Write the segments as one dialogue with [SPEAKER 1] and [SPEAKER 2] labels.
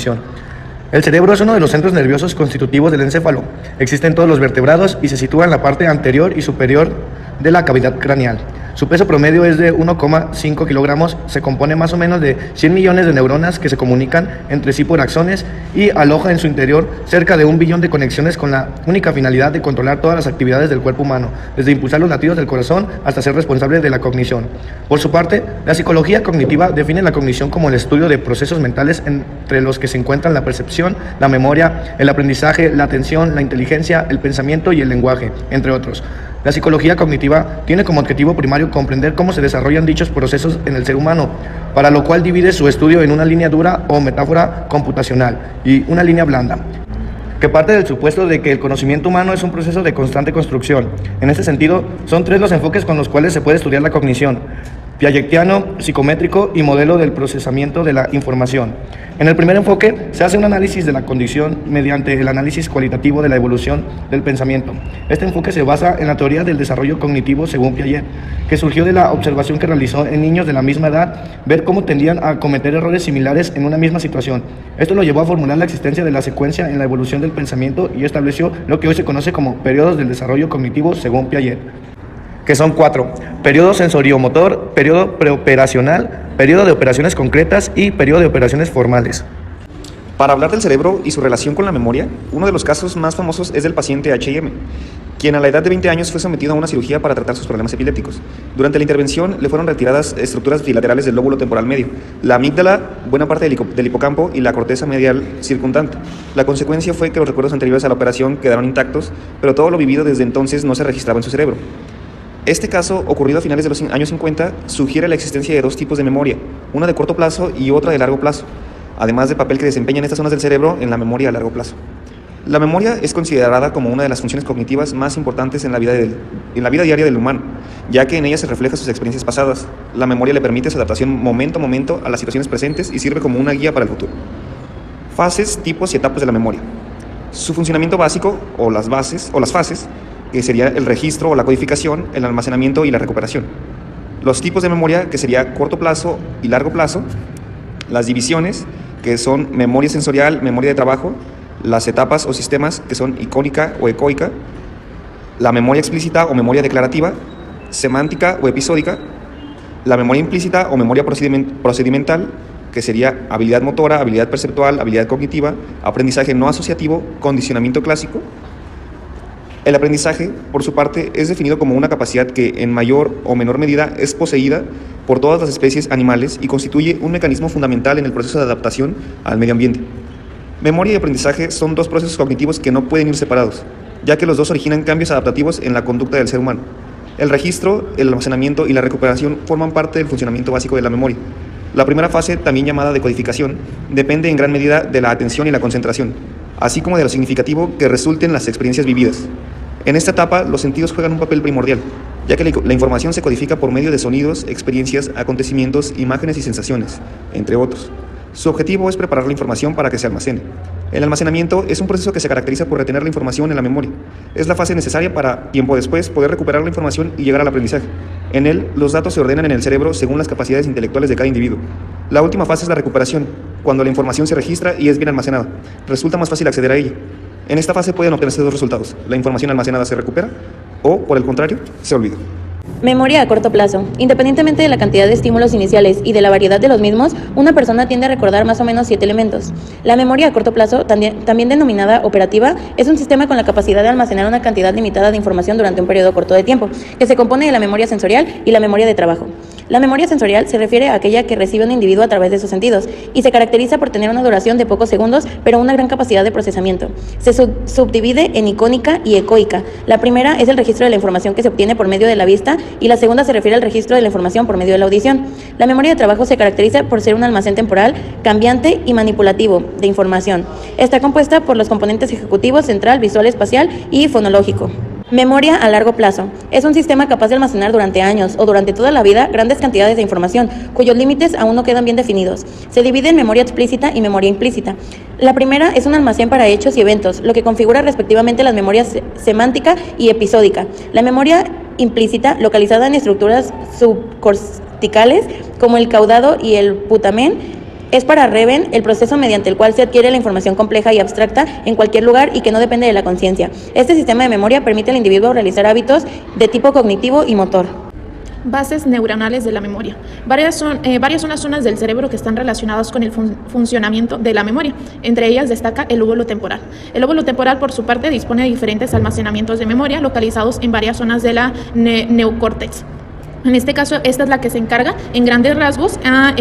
[SPEAKER 1] cognición. El cerebro es uno de los centros nerviosos constitutivos del encéfalo. Existe en todos los vertebrados y se sitúa en la parte anterior y superior de la cavidad craneal. Su peso promedio es de 1,5 kilogramos, se compone más o menos de 100 millones de neuronas que se comunican entre sí por axones y aloja en su interior cerca de 1 billón de conexiones con la única finalidad de controlar todas las actividades del cuerpo humano, desde impulsar los latidos del corazón hasta ser responsable de la cognición. Por su parte, la psicología cognitiva define la cognición como el estudio de procesos mentales entre los que se encuentran la percepción, la memoria, el aprendizaje, la atención, la inteligencia, el pensamiento y el lenguaje, entre otros. La psicología cognitiva tiene como objetivo primario comprender cómo se desarrollan dichos procesos en el ser humano, para lo cual divide su estudio en una línea dura o metáfora computacional y una línea blanda, que parte del supuesto de que el conocimiento humano es un proceso de constante construcción. En este sentido, son 3 los enfoques con los cuales se puede estudiar la cognición: piagetiano, psicométrico y modelo del procesamiento de la información. En el primer enfoque se hace un análisis de la condición mediante el análisis cualitativo de la evolución del pensamiento. Este enfoque se basa en la teoría del desarrollo cognitivo según Piaget, que surgió de la observación que realizó en niños de la misma edad, ver cómo tendían a cometer errores similares en una misma situación. Esto lo llevó a formular la existencia de la secuencia en la evolución del pensamiento y estableció lo que hoy se conoce como periodos del desarrollo cognitivo según Piaget, que son 4: periodo sensoriomotor, periodo preoperacional, periodo de operaciones concretas y periodo de operaciones formales.
[SPEAKER 2] Para hablar del cerebro y su relación con la memoria, uno de los casos más famosos es del paciente H.M., quien a la edad de 20 años fue sometido a una cirugía para tratar sus problemas epilépticos. Durante la intervención le fueron retiradas estructuras bilaterales del lóbulo temporal medio, la amígdala, buena parte del hipocampo y la corteza medial circundante. La consecuencia fue que los recuerdos anteriores a la operación quedaron intactos, pero todo lo vivido desde entonces no se registraba en su cerebro. Este caso, ocurrido a finales de los años 50, sugiere la existencia de 2 tipos de memoria, una de corto plazo y otra de largo plazo, además del papel que desempeñan estas zonas del cerebro en la memoria a largo plazo. La memoria es considerada como una de las funciones cognitivas más importantes en la vida diaria del humano, ya que en ella se reflejan sus experiencias pasadas. La memoria le permite su adaptación momento a momento a las situaciones presentes y sirve como una guía para el futuro. Fases, tipos y etapas de la memoria. Su funcionamiento básico, o las fases, que sería el registro o la codificación, el almacenamiento y la recuperación. Los tipos de memoria, que sería corto plazo y largo plazo. Las divisiones, que son memoria sensorial, memoria de trabajo. Las etapas o sistemas, que son icónica o ecoica. La memoria explícita o memoria declarativa. Semántica o episódica. La memoria implícita o memoria procedimental, que sería habilidad motora, habilidad perceptual, habilidad cognitiva, aprendizaje no asociativo, condicionamiento clásico. El aprendizaje, por su parte, es definido como una capacidad que, en mayor o menor medida, es poseída por todas las especies animales y constituye un mecanismo fundamental en el proceso de adaptación al medio ambiente. Memoria y aprendizaje son 2 procesos cognitivos que no pueden ir separados, ya que los 2 originan cambios adaptativos en la conducta del ser humano. El registro, el almacenamiento y la recuperación forman parte del funcionamiento básico de la memoria. La primera fase, también llamada decodificación, depende en gran medida de la atención y la concentración, así como de lo significativo que resulten las experiencias vividas. En esta etapa, los sentidos juegan un papel primordial, ya que la información se codifica por medio de sonidos, experiencias, acontecimientos, imágenes y sensaciones, entre otros. Su objetivo es preparar la información para que se almacene. El almacenamiento es un proceso que se caracteriza por retener la información en la memoria. Es la fase necesaria para, tiempo después, poder recuperar la información y llegar al aprendizaje. En él, los datos se ordenan en el cerebro según las capacidades intelectuales de cada individuo. La última fase es la recuperación, cuando la información se registra y es bien almacenada. Resulta más fácil acceder a ella. En esta fase pueden obtenerse 2 resultados: la información almacenada se recupera o, por el contrario, se olvida.
[SPEAKER 3] Memoria a corto plazo. Independientemente de la cantidad de estímulos iniciales y de la variedad de los mismos, una persona tiende a recordar más o menos 7 elementos. La memoria a corto plazo, también denominada operativa, es un sistema con la capacidad de almacenar una cantidad limitada de información durante un periodo corto de tiempo, que se compone de la memoria sensorial y la memoria de trabajo. La memoria sensorial se refiere a aquella que recibe un individuo a través de sus sentidos y se caracteriza por tener una duración de pocos segundos, pero una gran capacidad de procesamiento. Se subdivide en icónica y ecoica. La primera es el registro de la información que se obtiene por medio de la vista y la segunda se refiere al registro de la información por medio de la audición. La memoria de trabajo se caracteriza por ser un almacén temporal, cambiante y manipulativo de información. Está compuesta por los componentes ejecutivo, central, visual, espacial y fonológico. Memoria a largo plazo. Es un sistema capaz de almacenar durante años o durante toda la vida grandes cantidades de información, cuyos límites aún no quedan bien definidos. Se divide en memoria explícita y memoria implícita. La primera es un almacén para hechos y eventos, lo que configura respectivamente las memorias semántica y episódica. La memoria implícita, localizada en estructuras subcorticales como el caudado y el putamen, Es para Reven el proceso mediante el cual se adquiere la información compleja y abstracta en cualquier lugar y que no depende de la conciencia. Este sistema de memoria permite al individuo realizar hábitos de tipo cognitivo y motor.
[SPEAKER 4] Bases neuronales de la memoria. Varias son las zonas del cerebro que están relacionadas con el funcionamiento de la memoria. Entre ellas destaca el lóbulo temporal. El lóbulo temporal, por su parte, dispone de diferentes almacenamientos de memoria localizados en varias zonas de la neocórtex. En este caso, esta es la que se encarga, en grandes rasgos, a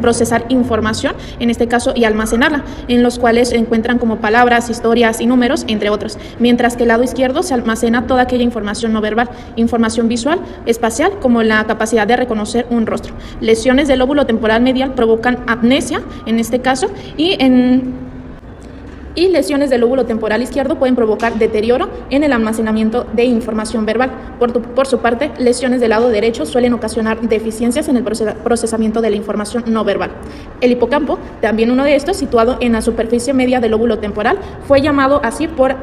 [SPEAKER 4] procesar información, en este caso, y almacenarla, en los cuales se encuentran como palabras, historias y números, entre otros. Mientras que el lado izquierdo se almacena toda aquella información no verbal, información visual, espacial, como la capacidad de reconocer un rostro. Lesiones del lóbulo temporal medial provocan amnesia, en este caso, y lesiones del lóbulo temporal izquierdo pueden provocar deterioro en el almacenamiento de información verbal. Por su parte, lesiones del lado derecho suelen ocasionar deficiencias en el procesamiento de la información no verbal. El hipocampo, también uno de estos, situado en la superficie media del lóbulo temporal, fue llamado así por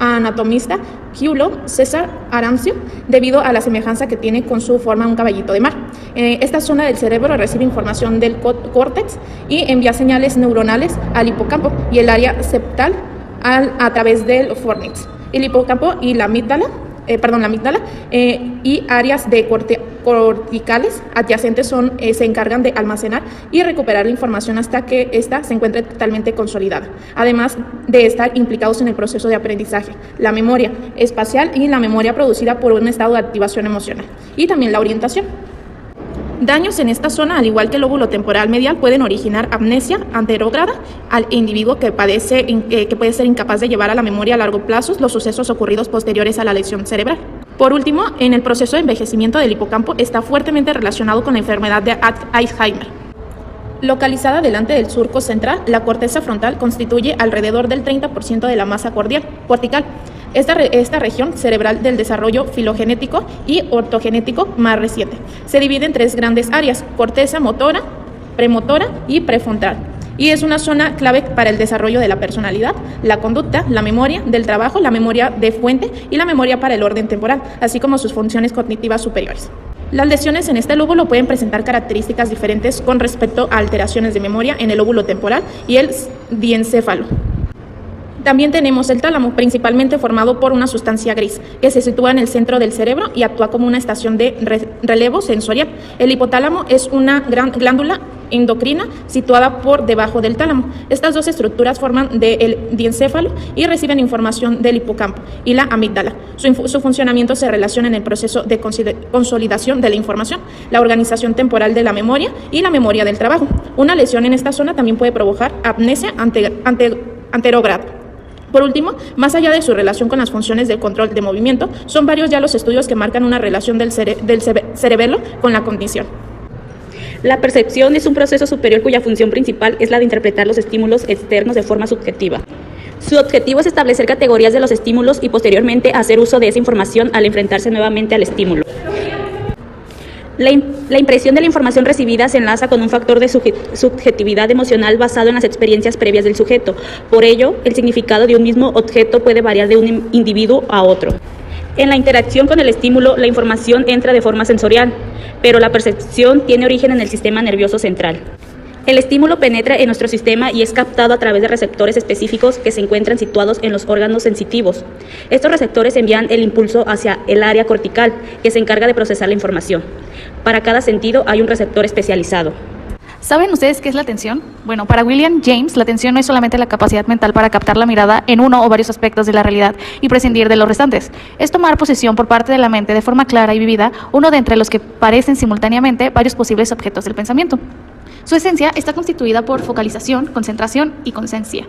[SPEAKER 4] anatomista Julio César Arancio, debido a la semejanza que tiene con su forma un caballito de mar. Esta zona del cerebro recibe información del córtex y envía señales neuronales al hipocampo y el área septal a través del fornix. El hipocampo y la amígdala y áreas de corticales adyacentes se encargan de almacenar y recuperar la información hasta que ésta se encuentre totalmente consolidada, además de estar implicados en el proceso de aprendizaje, la memoria espacial y la memoria producida por un estado de activación emocional, y también la orientación. Daños en esta zona, al igual que el lóbulo temporal medial, pueden originar amnesia anterógrada al individuo que puede ser incapaz de llevar a la memoria a largo plazo los sucesos ocurridos posteriores a la lesión cerebral. Por último, en el proceso de envejecimiento del hipocampo está fuertemente relacionado con la enfermedad de Alzheimer. Localizada delante del surco central, la corteza frontal constituye alrededor del 30% de la masa cortical. Esta región cerebral del desarrollo filogenético y ortogenético más reciente. Se divide en tres grandes áreas: corteza motora, premotora y prefrontal. Y es una zona clave para el desarrollo de la personalidad, la conducta, la memoria del trabajo, la memoria de fuente y la memoria para el orden temporal, así como sus funciones cognitivas superiores. Las lesiones en este lóbulo pueden presentar características diferentes con respecto a alteraciones de memoria en el lóbulo temporal y el diencéfalo. También tenemos el tálamo, principalmente formado por una sustancia gris, que se sitúa en el centro del cerebro y actúa como una estación de relevo sensorial. El hipotálamo es una gran glándula endocrina situada por debajo del tálamo. Estas dos estructuras forman del diencéfalo y reciben información del hipocampo y la amígdala. Su funcionamiento se relaciona en el proceso de consolidación de la información, la organización temporal de la memoria y la memoria del trabajo. Una lesión en esta zona también puede provocar amnesia anterógrada. Por último, más allá de su relación con las funciones del control de movimiento, son varios ya los estudios que marcan una relación del cerebelo con la cognición.
[SPEAKER 5] La percepción es un proceso superior cuya función principal es la de interpretar los estímulos externos de forma subjetiva. Su objetivo es establecer categorías de los estímulos y posteriormente hacer uso de esa información al enfrentarse nuevamente al estímulo. La impresión de la información recibida se enlaza con un factor de subjetividad emocional basado en las experiencias previas del sujeto. Por ello, el significado de un mismo objeto puede variar de un individuo a otro. En la interacción con el estímulo, la información entra de forma sensorial, pero la percepción tiene origen en el sistema nervioso central. El estímulo penetra en nuestro sistema y es captado a través de receptores específicos que se encuentran situados en los órganos sensitivos. Estos receptores envían el impulso hacia el área cortical, que se encarga de procesar la información. Para cada sentido hay un receptor especializado.
[SPEAKER 6] ¿Saben ustedes qué es la atención? Bueno, para William James, la atención no es solamente la capacidad mental para captar la mirada en uno o varios aspectos de la realidad y prescindir de los restantes. Es tomar posesión por parte de la mente de forma clara y vivida, uno de entre los que parecen simultáneamente varios posibles objetos del pensamiento. Su esencia está constituida por focalización, concentración y conciencia.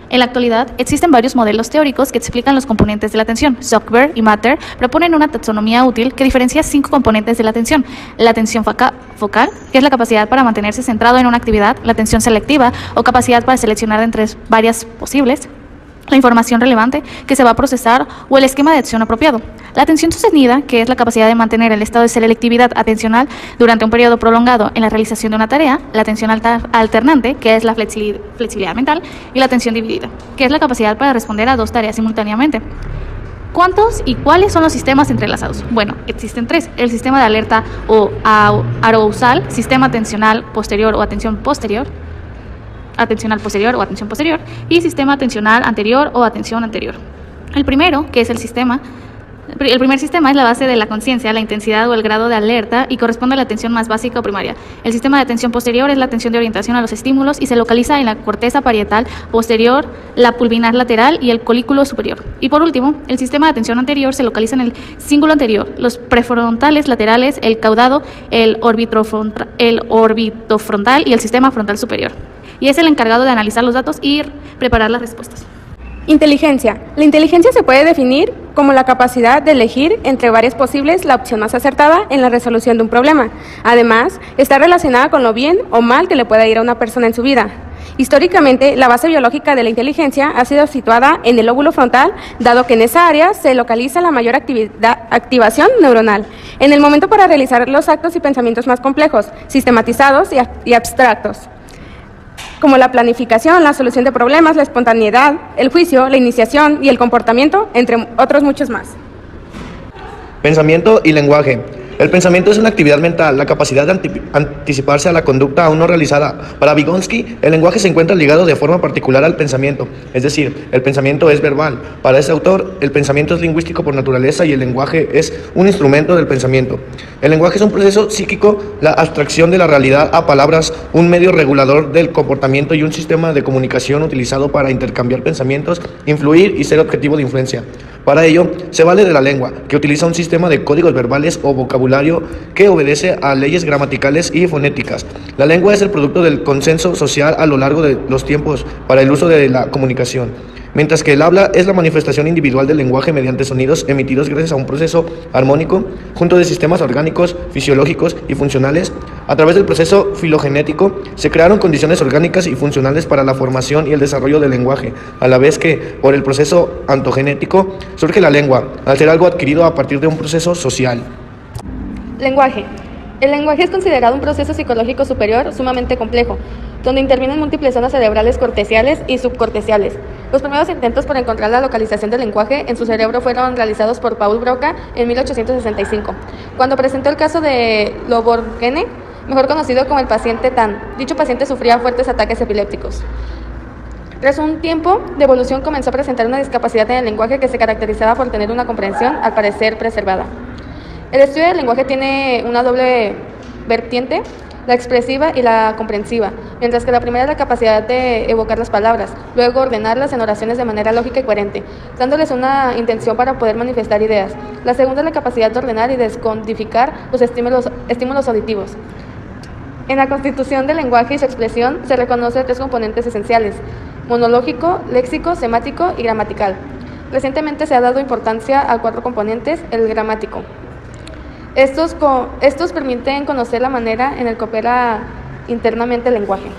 [SPEAKER 6] En la actualidad, existen varios modelos teóricos que explican los componentes de la atención. Zuckerberg y Matter proponen una taxonomía útil que diferencia 5 componentes de la atención. La atención focal, que es la capacidad para mantenerse centrado en una actividad, la atención selectiva o capacidad para seleccionar de entre varias posibles, la información relevante que se va a procesar o el esquema de acción apropiado. La atención sostenida, que es la capacidad de mantener el estado de selectividad atencional durante un periodo prolongado en la realización de una tarea. La atención alternante, que es la flexibilidad mental, y la atención dividida, que es la capacidad para responder a 2 tareas simultáneamente. ¿Cuántos y cuáles son los sistemas entrelazados? Bueno, existen 3. El sistema de alerta o arousal, sistema atencional posterior o atención posterior, atencional posterior o atención posterior, y sistema atencional anterior o atención anterior. El primero, que es el primer sistema es la base de la conciencia, la intensidad o el grado de alerta, y corresponde a la atención más básica o primaria. El sistema de atención posterior es la atención de orientación a los estímulos y se localiza en la corteza parietal posterior, la pulvinar lateral y el colículo superior. Y por último, el sistema de atención anterior se localiza en el cíngulo anterior, los prefrontales laterales, el caudado, el orbitofrontal y el sistema frontal superior. Y es el encargado de analizar los datos y preparar las respuestas.
[SPEAKER 7] Inteligencia. La inteligencia se puede definir como la capacidad de elegir entre varias posibles la opción más acertada en la resolución de un problema. Además, está relacionada con lo bien o mal que le pueda ir a una persona en su vida. Históricamente, la base biológica de la inteligencia ha sido situada en el lóbulo frontal, dado que en esa área se localiza la mayor activación neuronal, en el momento para realizar los actos y pensamientos más complejos, sistematizados y abstractos, como la planificación, la solución de problemas, la espontaneidad, el juicio, la iniciación y el comportamiento, entre otros muchos más.
[SPEAKER 1] Pensamiento y lenguaje. El pensamiento es una actividad mental, la capacidad de anticiparse a la conducta aún no realizada. Para Vygotsky, el lenguaje se encuentra ligado de forma particular al pensamiento, es decir, el pensamiento es verbal. Para ese autor, el pensamiento es lingüístico por naturaleza y el lenguaje es un instrumento del pensamiento. El lenguaje es un proceso psíquico, la abstracción de la realidad a palabras, un medio regulador del comportamiento y un sistema de comunicación utilizado para intercambiar pensamientos, influir y ser objetivo de influencia. Para ello, se vale de la lengua, que utiliza un sistema de códigos verbales o vocabulario que obedece a leyes gramaticales y fonéticas. La lengua es el producto del consenso social a lo largo de los tiempos para el uso de la comunicación, mientras que el habla es la manifestación individual del lenguaje mediante sonidos emitidos gracias a un proceso armónico, junto de sistemas orgánicos, fisiológicos y funcionales. A través del proceso filogenético se crearon condiciones orgánicas y funcionales para la formación y el desarrollo del lenguaje, a la vez que, por el proceso ontogenético, surge la lengua, al ser algo adquirido a partir de un proceso social.
[SPEAKER 7] Lenguaje. El lenguaje es considerado un proceso psicológico superior sumamente complejo, donde intervienen múltiples zonas cerebrales corteciales y subcorteciales. Los primeros intentos por encontrar la localización del lenguaje en su cerebro fueron realizados por Paul Broca en 1865, cuando presentó el caso de Loborghene, mejor conocido como el paciente TAN. Dicho paciente sufría fuertes ataques epilépticos. Tras un tiempo de evolución comenzó a presentar una discapacidad en el lenguaje que se caracterizaba por tener una comprensión, al parecer, preservada. El estudio del lenguaje tiene una doble vertiente, la expresiva y la comprensiva, mientras que la primera es la capacidad de evocar las palabras, luego ordenarlas en oraciones de manera lógica y coherente, dándoles una intención para poder manifestar ideas. La segunda es la capacidad de ordenar y descodificar los estímulos auditivos. En la constitución del lenguaje y su expresión se reconocen tres componentes esenciales: monológico, léxico, semático y gramatical. Recientemente se ha dado importancia a cuatro componentes: el gramático. Estos permiten conocer la manera en la que opera internamente el lenguaje.